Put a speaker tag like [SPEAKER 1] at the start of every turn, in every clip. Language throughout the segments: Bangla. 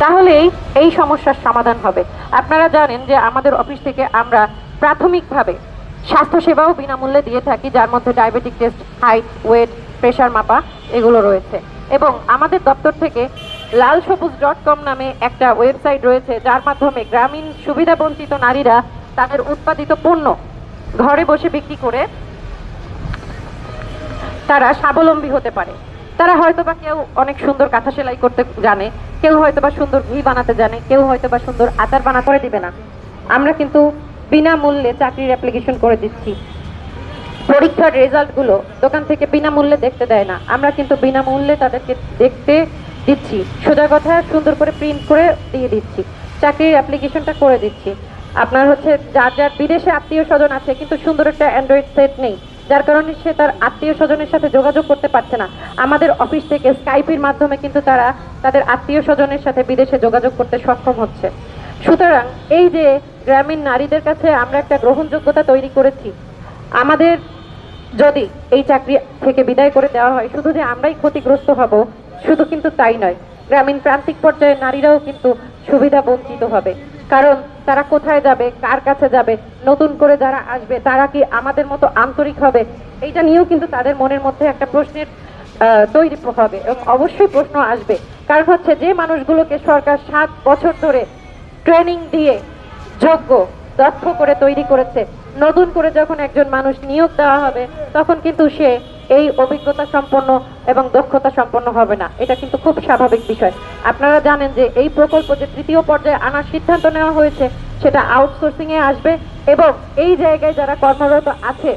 [SPEAKER 1] তাহলেই এই সমস্যার সমাধান হবে। আপনারা জানেন যে আমাদের অফিস থেকে আমরা প্রাথমিকভাবে স্বাস্থ্যসেবাও বিনামূল্যে দিয়ে থাকি, যার মধ্যে diabetic test, height, weight, pressure মাপা এগুলো রয়েছে। এবং আমাদের দপ্তর থেকে lalsabuz.com নামে একটা ওয়েবসাইট রয়েছে, যার মাধ্যমে গ্রামীণ সুবিধাবঞ্চিত নারীরা তাদের উৎপাদিত পণ্য ঘরে বসে বিক্রি করে তারা স্বাবলম্বী হতে পারে। তারা হয়তোবা কেউ অনেক সুন্দর কাঁথা সেলাই করতে জানে, কেউ হয়তোবা সুন্দর ঘি বানাতে জানে, কেউ হয়তোবা সুন্দর আচার বানা করে দিবে না। আমরা কিন্তু বিনামূল্যে চাকরির অ্যাপ্লিকেশন করে দিচ্ছি। পরীক্ষার রেজাল্টগুলো দোকান থেকে বিনামূল্যে দেখতে দেয় না, আমরা কিন্তু বিনামূল্যে তাদেরকে দেখতে দিচ্ছি। সোজা কথা, সুন্দর করে প্রিন্ট করে দিয়ে দিচ্ছি, চাকরির অ্যাপ্লিকেশনটা করে দিচ্ছি। আপনার হচ্ছে যার যার বিদেশে আত্মীয় স্বজন আছে কিন্তু সুন্দর একটা অ্যান্ড্রয়েড সেট নেই, যার কারণে সে তার আত্মীয় স্বজনের সাথে যোগাযোগ করতে পারছে না, আমাদের অফিস থেকে স্কাইপের মাধ্যমে কিন্তু তারা তাদের আত্মীয় স্বজনের সাথে বিদেশে যোগাযোগ করতে সক্ষম হচ্ছে। সুতরাং এই যে গ্রামীণ নারীদের কাছে আমরা একটা গ্রহণযোগ্যতা তৈরি করেছি, আমাদের যদি এই চাকরি থেকে বিদায় করে দেওয়া হয়, শুধু যে আমরাই ক্ষতিগ্রস্ত হব শুধু কিন্তু তাই নয়, গ্রামীণ প্রান্তিক পর্যায়ের নারীরাও কিন্তু সুবিধা বঞ্চিত হবে। কারণ তারা কোথায় যাবে, কার কাছে যাবে, নতুন করে যারা আসবে তারা কি আমাদের মতো আন্তরিক হবে, এইটা নিয়েও কিন্তু তাদের মনের মধ্যে একটা প্রশ্নের তৈরি হবে এবং অবশ্যই প্রশ্ন আসবে। কারণ হচ্ছে যে মানুষগুলোকে সরকার 7 বছর ধরে ট্রেনিং দিয়ে যোগ্য দক্ষ করে তৈরি করেছে, নতুন করে যখন একজন মানুষ নিয়োগ দেওয়া হবে তখন কিন্তু সে এই অভিজ্ঞতা সম্পন্ন এবং দক্ষতা সম্পন্ন হবে না, এটা কিন্তু খুব স্বাভাবিক বিষয়। আপনারা জানেন যে এই প্রকল্প যে 3য় পর্যায়ে আনার সিদ্ধান্ত নেওয়া হয়েছে সেটা আউটসোর্সিং এ আসবে এবং এই জায়গায় যারা কর্মরত আছে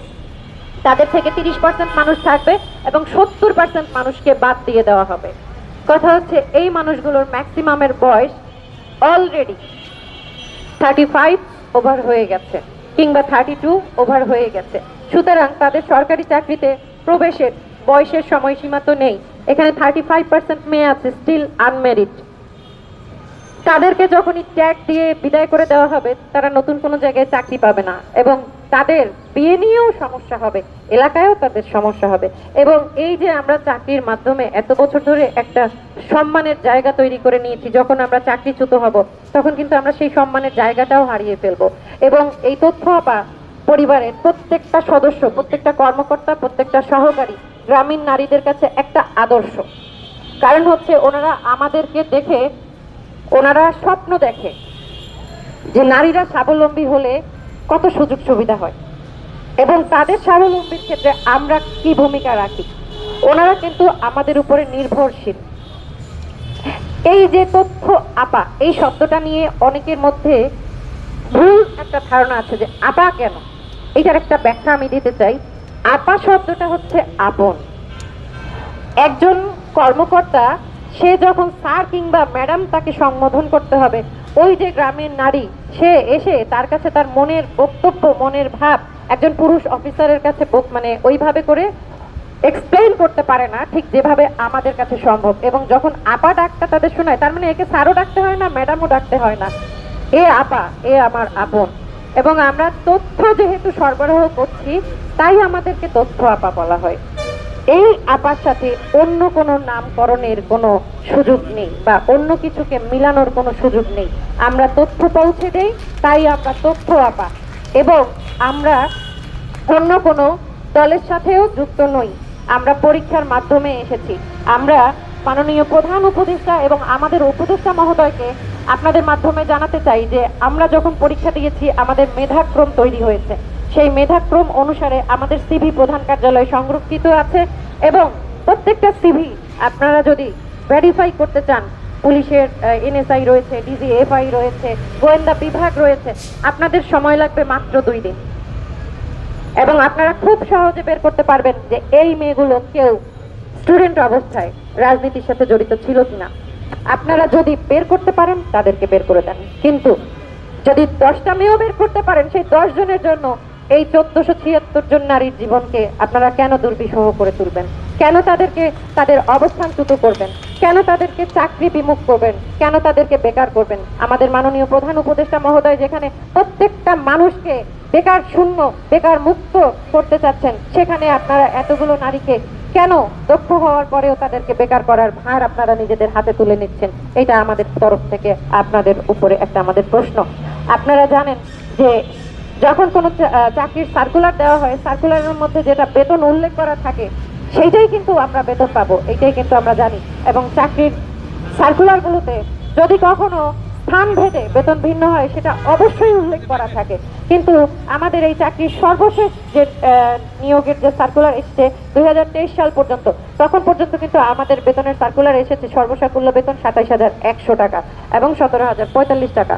[SPEAKER 1] তাদের থেকে 30% মানুষ থাকবে এবং 70% মানুষকে বাদ দিয়ে দেওয়া হবে। কথা হচ্ছে এই মানুষগুলোর ম্যাক্সিমামের বয়স অলরেডি 35 ওভার হয়ে গেছে কিংবা 32 ওভার হয়ে গেছে। সুতরাং তাদের সরকারি চাকরিতে প্রবেশের বয়সের সময়সীমা তো নেই। এখানে 35% মেয়ে আছে স্টিল আনমেরিড। তাদেরকে যখনই ট্যাগ দিয়ে বিদায় করে দেওয়া হবে তারা নতুন কোনো জায়গায় চাকরি পাবে না এবং তাদের বিয়ে নিয়েও সমস্যা হবে, এলাকায়ও তাদের সমস্যা হবে। এবং এই যে আমরা চাকরির মাধ্যমে এত বছর ধরে একটা সম্মানের জায়গা তৈরি করে নিয়েছি, যখন আমরা চাকরিচ্যুত হব তখন কিন্তু আমরা সেই সম্মানের জায়গাটাও হারিয়ে ফেলবো। এবং এই তথ্য আপা পরিবারের প্রত্যেকটা সদস্য, প্রত্যেকটা কর্মকর্তা, প্রত্যেকটা সহকারী গ্রামীণ নারীদের কাছে একটা আদর্শ। কারণ হচ্ছে ওনারা আমাদেরকে দেখে ওনারা স্বপ্ন দেখে যে নারীরা স্বাবলম্বী হলে কত সুযোগ সুবিধা হয় এবং তাদের স্বাবলম্বীর ক্ষেত্রে আমরা কি ভূমিকা রাখি, ওনারা কিন্তু আমাদের উপরে নির্ভরশীল। এই যে তথ্য আপা, এই শব্দটা নিয়ে অনেকের মধ্যে ভুল একটা ধারণা আছে যে আপা কেন, এইটার একটা ব্যাখ্যা আমি দিতে চাই। আপা শব্দটা হচ্ছে আপন। একজন কর্মকর্তা সে যখন স্যার কিংবা ম্যাডাম তাকে সম্বোধন করতে হবে, ওই যে গ্রামের নারী সে এসে তার কাছে তার মনের বক্তব্য, মনের ভাব একজন পুরুষ অফিসারের কাছে মানে ওইভাবে করে এক্সপ্লেইন করতে পারে না ঠিক যেভাবে আমাদের কাছে সম্ভব। এবং যখন আপা ডাকটা তাদের শোনায়, তার মানে একে স্যারও ডাকতে হয় না, ম্যাডামও ডাকতে হয় না, এ আপা, এ আমার আপন। এবং আমরা তথ্য যেহেতু সরবরাহ করছি তাই আমাদেরকে তথ্য আপা বলা হয়। এই আপার সাথে অন্য কোনো নামকরণের কোনো সুযোগ নেই বা অন্য কিছুকে মিলানোর কোনো সুযোগ নেই। আমরা তথ্য পৌঁছে দেই তাই আমরা তথ্য আপা। এবং আমরা অন্য কোনো দলের সাথেও যুক্ত নই, আমরা পরীক্ষার মাধ্যমে এসেছি। আমরা মাননীয় প্রধান উপদেষ্টা এবং আমাদের উপদেষ্টা মহোদয়কে আপনাদের মাধ্যমে জানাতে চাই যে আমরা যখন পরীক্ষা দিয়েছি আমাদের মেধাক্রম তৈরি হয়েছে, সেই মেধাক্রম অনুসারে আমাদের সিভি প্রধান কার্যালয়ে সংরক্ষিত আছে এবং প্রত্যেকটা সিভি আপনারা যদি ভেরিফাই করতে চান, পুলিশের এনএসআই রয়েছে, ডিজিএফআই রয়েছে, গোয়েন্দা বিভাগ রয়েছে, আপনাদের সময় লাগবে মাত্র 2 দিন এবং আপনারা খুব সহজে বের করতে পারবেন যে এই মেয়েগুলো কেউ স্টুডেন্ট অবস্থায় রাজনীতির সাথে জড়িত ছিল কিনা। আপনারা যদি বের করতে পারেন তাদেরকে বের করে দেন, কিন্তু যদি 10টা মেয়েও বের করতে পারেন সেই 10 জনের জন্য এই 1476 জন নারীর জীবনকে আপনারা কেন দুর্বিষহ করে তুলবেন, কেন তাদেরকে তাদের অবস্থানচ্যুত করবেন, কেন তাদেরকে চাকরি বিমুখ করবেন, কেন তাদেরকে বেকার করবেন। আমাদের মাননীয় প্রধান উপদেষ্টা মহোদয় যেখানে প্রত্যেকটা মানুষকে বেকার শূন্য, বেকার মুক্ত করতে চাচ্ছেন, সেখানে আপনারা এতগুলো নারীকে কেন দক্ষ হওয়ার পরেও তাদেরকে বেকার করার ভার আপনারা নিজেদের হাতে তুলে নিচ্ছেন? এটা আমাদের তরফ থেকে আপনাদের উপরে একটা আমাদের প্রশ্ন। আপনারা জানেন যে যখন কোনো চাকরির সার্কুলার দেওয়া হয়, সার্কুলারের মধ্যে যেটা বেতন উল্লেখ করা থাকে সেইটাই কিন্তু আমরা বেতন পাবো, এইটাই কিন্তু আমরা জানি। এবং চাকরির সার্কুলারগুলোতে যদি কখনো স্থান ভেদে বেতন ভিন্ন হয় সেটা অবশ্যই উল্লেখ করা থাকে। কিন্তু আমাদের এই চাকরির সর্বশেষ যে নিয়োগের যে সার্কুলার এসেছে 2023 সাল পর্যন্ত, তখন পর্যন্ত কিন্তু আমাদের বেতনের সার্কুলার এসেছে সর্বসাকুল্য বেতন 27,100 টাকা এবং 17,045 টাকা।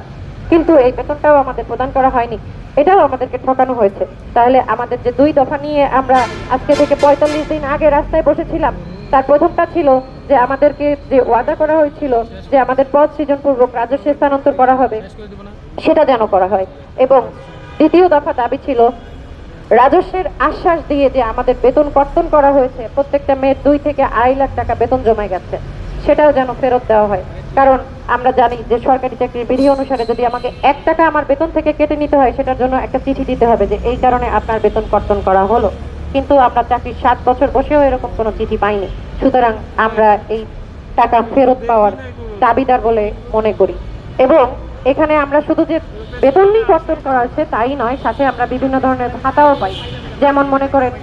[SPEAKER 1] কিন্তু এই বেতনটাও আমাদের প্রদান করা হয়নি, এটাও আমাদেরকে ঠকানো হয়েছে। তাহলে আমাদের যে 2 দফা নিয়ে আমরা আজকে থেকে 45 দিন আগে রাস্তায় বসেছিলাম, তার প্রথমটা ছিল যে আমাদেরকে যে ওয়াদা করা হয়েছিল যে আমাদের পদ সৃজনপূর্বক রাজস্ব স্থানান্তর করা হবে সেটা যেন করা হয়, এবং দ্বিতীয় দফা দাবি ছিল রাজস্বের আশ্বাস দিয়ে যে আমাদের বেতন কর্তন করা হয়েছে, প্রত্যেকটা মেয়ের 2 থেকে 2.5 লাখ টাকা বেতন জমা গেছে, সেটাও যেন ফেরত দেওয়া হয়। কারণ আমরা জানি যে সরকারি চাকরির বিধি অনুসারে যদি আমাকে 1 টাকা আমার বেতন থেকে কেটে নিতে হয়, সেটার জন্য একটা চিঠি দিতে হবে যে এই কারণে আপনার বেতন কর্তন করা হলো। কিন্তু আমরা চাকরির 7 বছর বসেও এরকম কোনো চিঠি পাইনি। সুতরাং আমরা এই টাকা ফেরত পাওয়ার দাবিদার বলে মনে করি। এবং এখানে আমরা শুধু যে বেতন নিয়ে কর্তন করা হচ্ছে তাই নয়, সাথে আমরা বিভিন্ন ধরনের ভাতাও পাই। যেমন মনে করেন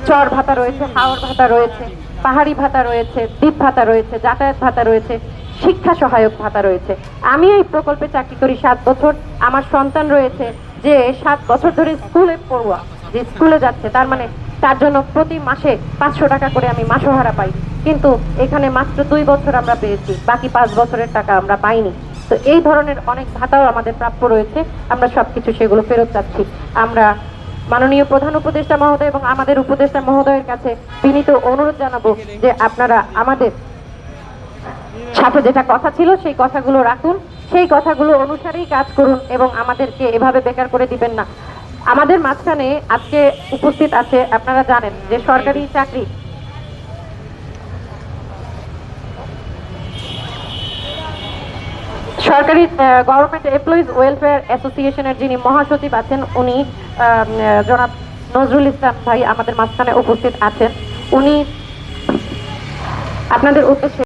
[SPEAKER 1] চর ভাতা রয়েছে, হাওর ভাতা রয়েছে, পাহাড়ি ভাতা রয়েছে, দ্বীপ ভাতা রয়েছে, যাতায়াত ভাতা রয়েছে, শিক্ষা সহায়ক ভাতা রয়েছে। আমি এই প্রকল্পে চাকরি করি 7 বছর, আমার সন্তান রয়েছে যে 7 বছর ধরে স্কুলে পড়ুয়া, যে স্কুলে যাচ্ছে, তার মানে তার জন্য প্রতি মাসে 500 টাকা করে আমি মাসোহারা পাই। কিন্তু এখানে মাত্র 2 বছর আমরা পেয়েছি, বাকি 5 বছরের টাকা আমরা পাইনি। তো এই ধরনের অনেক ভাতাও আমাদের প্রাপ্য রয়েছে, আমরা সবকিছু সেগুলো ফেরত চাচ্ছি। আমরা মাননীয় প্রধান উপদেষ্টা মহোদয় এবং আমাদের উপদেষ্টা মহোদয়ের কাছে বিনীত অনুরোধ জানাবো যে আপনারা আমাদের সাথে যেটা কথা ছিল সেই কথাগুলো রাখুন, সেই কথাগুলো অনুসারেই কাজ করুন এবং আমাদেরকে এভাবে বেকার করে দিবেন না। আমাদের মাঝখানে আজকে উপস্থিত আছে, আপনারা জানেন যে সরকারি চাকরি সরকারি গভর্নমেন্ট এমপ্লয়িজ ওয়েলফেয়ার অ্যাসোসিয়েশনের যিনি মহাসচিব আছেন, উনি জনাব নজরুল ইসলাম ভাই আমাদের মাঝখানে উপস্থিত আছেন। উনি আপনাদের উদ্দেশ্যে